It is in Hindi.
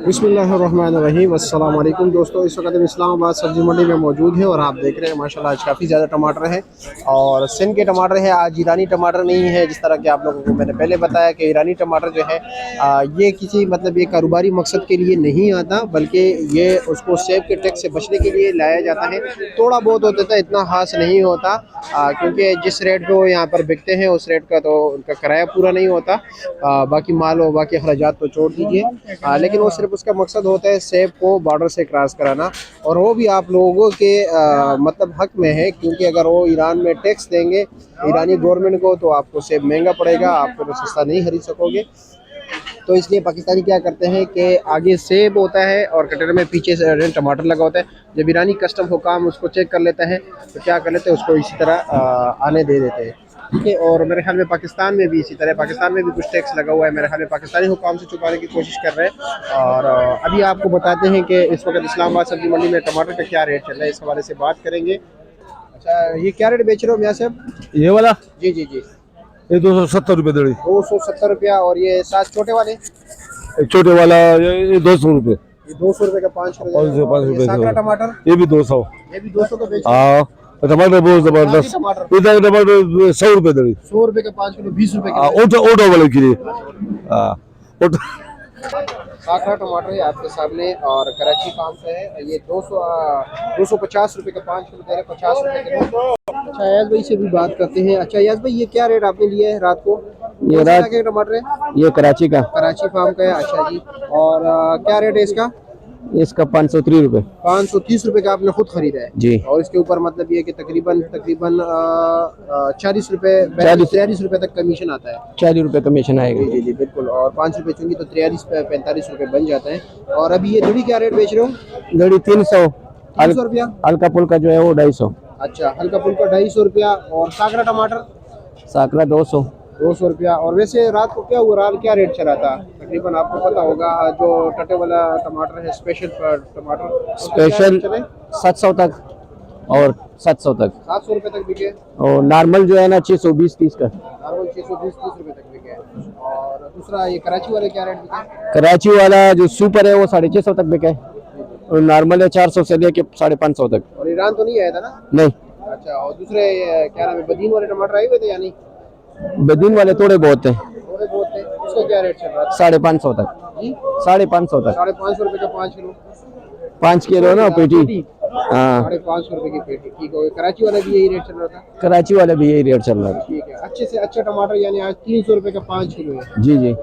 बिस्मिल्लाहिर्रहमानिर्रहीम। अस्सलाम वालेकुम दोस्तों, इस वक्त हम इस्लामाबाद सब्जी मंडी में मौजूद हैं और आप देख रहे हैं माशाल्लाह आज काफ़ी ज़्यादा टमाटर हैं और सिंध के टमाटर हैं। आज ईरानी टमाटर नहीं है, जिस तरह कि आप लोगों को मैंने पहले बताया कि ईरानी टमाटर जो है ये किसी मतलब ये कारोबारी मकसद के लिए नहीं आता, बल्कि ये उसको सेब के टैक्स से बचने के लिए लाया जाता है। थोड़ा बहुत होता था, इतना खास नहीं होता, क्योंकि जिस रेट पे वो यहाँ पर बिकते हैं उस रेट का तो उनका किराया पूरा नहीं होता। बाकी माल और बाकी अखराजात तो छोड़ दीजिए, लेकिन वो सिर्फ उसका मकसद होता है सेब को बॉर्डर से क्रॉस कराना, और वो भी आप लोगों के मतलब हक में है, क्योंकि अगर वो ईरान में टैक्स देंगे ईरानी गवर्नमेंट को तो आपको सेब महंगा पड़ेगा, आपको तो सस्ता नहीं खरीद सकोगे। तो इसलिए पाकिस्तानी क्या करते हैं कि आगे सेब होता है और कटोरे में पीछे से टमाटर लगा होता है। जब ईरानी कस्टम हुकाम उसको चेक कर लेता है तो क्या कर लेते हैं, उसको इसी तरह आने दे देते हैं। ठीक है, और मेरे ख्याल में पाकिस्तान में भी इसी तरह, पाकिस्तान में भी कुछ टैक्स लगा हुआ है, मेरे ख्याल में पाकिस्तानी हुकाम से चुकाने की कोशिश कर रहे हैं। और अभी आपको बताते हैं कि इस वक्त इस्लामाबाद सब्जी मंडी में टमाटर का क्या रेट चल रहा है, इस हवाले से बात करेंगे। अच्छा, ये क्या रेट बेच रहे हो मियां साहब? ये वाला जी जी जी, ये 270 रुपये दड़ी। 270 रुपया। और ये सात छोटे वाले? एक छोटे वाला ये 200 रुपये। ये 200 रुपये का 5 किलो। 5 रुपये साकरा टमाटर ये भी 200। ये भी 200 का बेच रहे हैं। हाँ, टमाटर बहुत जबरदस्त। टमाटर इधर टमाटर 100 रुपये दड़ी। 100 रुपये का 5 किलो, 20 रुपये का। ऑटो वाले के लिए। हाँ, ऑटो साकरा टमाटर है आपके सामने और कराची फार्म का है। ये 250 रुपये का 5 किलो दे रहे, 50 रुपये किलो। अच्छा, अयाज भाई से भी बात करते हैं। अच्छा अयाज भाई, ये क्या रेट आपने लिया है रात को? ये रात के टमाटर है? ये कराची का, कराची फार्म का है। अच्छा जी, और क्या रेट है इसका? इसका 530 रुपये। 530 रुपये का आपने खुद खरीदा है जी। और इसके ऊपर मतलब ये कि तकरीबन 40 रुपये 43 रुपये तक कमीशन आता है। 40 रुपये कमीशन आएगा। जी जी जी बिल्कुल, और 5 रुपये चुंगी तो 43-45 रुपये बन जाता है। और अभी ये धड़ी क्या रेट बेच रहे हो? दड़ी 300। 300 रुपया। हल्का पुल्का जो है वो 250। अच्छा, हल्का फुल्का 250 रुपया। और साकरा टमाटर? साकरा 200। 200 रुपया। और वैसे रात को क्या हुआ, रात क्या रेट चला था तकरीबन आपको पता होगा? जो टटे वाला टमाटर है, स्पेशल टमाटर, स्पेशल 700 तक और 700 तक। 700 रुपये तक बिके। और नॉर्मल जो है ना 620-30 का। नॉर्मल 620-30 रुपये तक बिके। और दूसरा ये कराची वाले क्या रेट बिके? कराची वाला जो सुपर है वो 650 तक बिका है और नॉर्मल है 400 से लेके 550 तक। और ईरान तो नहीं आया था ना? नहीं। अच्छा, और दूसरे क्या नाम है, बदीन वाले टमाटर आए हुए थे या नहीं? बदीन वाले थोड़े बहुत हैं। थोड़े बहुत थे। उसका क्या रेट चल रहा था? 550 तक जी, 550 तक। 550 रुपये का 5 किलो। 5 किलो ना पेटी। हाँ, 550 रुपये की पेटी। ठीक है, कराची वाला भी यही रेट चल रहा था? कराची वाले भी यही रेट चल रहा है। ठीक है, अच्छे से अच्छा टमाटर यानी आज 300 रुपये का 5 किलो है। जी जी।